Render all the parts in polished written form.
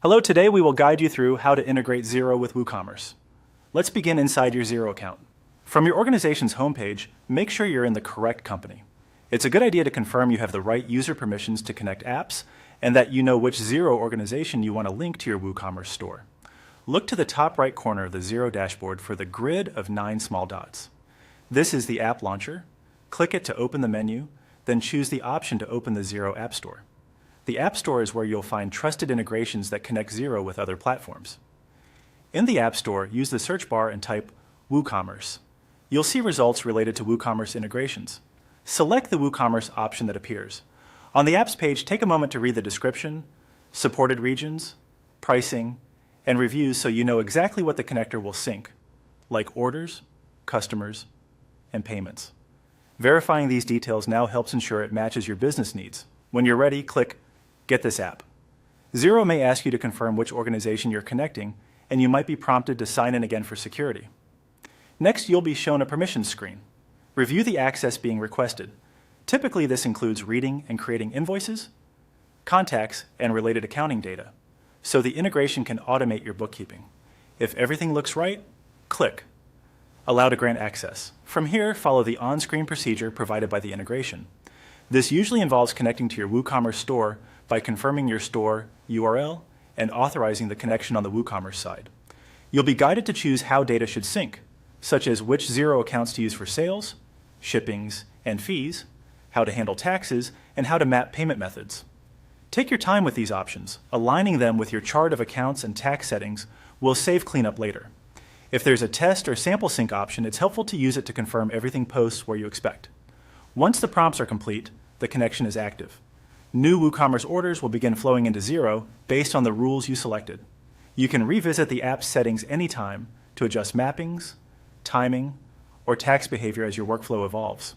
Hello, today we will guide you through how to integrate Xero with WooCommerce. Let's begin inside your Xero account. From your organization's homepage, make sure you're in the correct company. It's a good idea to confirm you have the right user permissions to connect apps and that you know which Xero organization you want to link to your WooCommerce store. Look to the top right corner of the Xero dashboard for the grid of 9 small dots. This is the app launcher. Click it to open the menu, then choose the option to open the Xero App Store. The App Store is where you'll find trusted integrations that connect Xero with other platforms. In the App Store, use the search bar and type WooCommerce. You'll see results related to WooCommerce integrations. Select the WooCommerce option that appears. On the apps page, take a moment to read the description, supported regions, pricing, and reviews so you know exactly what the connector will sync, like orders, customers, and payments. Verifying these details now helps ensure it matches your business needs. When you're ready, click Get this app. Xero may ask you to confirm which organization you're connecting, and you might be prompted to sign in again for security. Next, you'll be shown a permissions screen. Review the access being requested. Typically, this includes reading and creating invoices, contacts, and related accounting data, so the integration can automate your bookkeeping. If everything looks right, click Allow to grant access. From here, follow the on-screen procedure provided by the integration. This usually involves connecting to your WooCommerce store by confirming your store URL and authorizing the connection on the WooCommerce side. You'll be guided to choose how data should sync, such as which Xero accounts to use for sales, shippings, and fees, how to handle taxes, and how to map payment methods. Take your time with these options. Aligning them with your chart of accounts and tax settings will save cleanup later. If there's a test or sample sync option, it's helpful to use it to confirm everything posts where you expect. Once the prompts are complete, the connection is active. New WooCommerce orders will begin flowing into Xero based on the rules you selected. You can revisit the app's settings anytime to adjust mappings, timing, or tax behavior as your workflow evolves.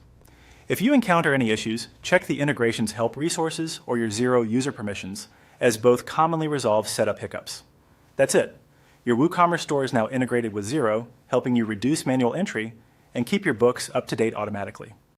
If you encounter any issues, check the integration's help resources or your Xero user permissions, as both commonly resolve setup hiccups. That's it. Your WooCommerce store is now integrated with Xero, helping you reduce manual entry and keep your books up to date automatically.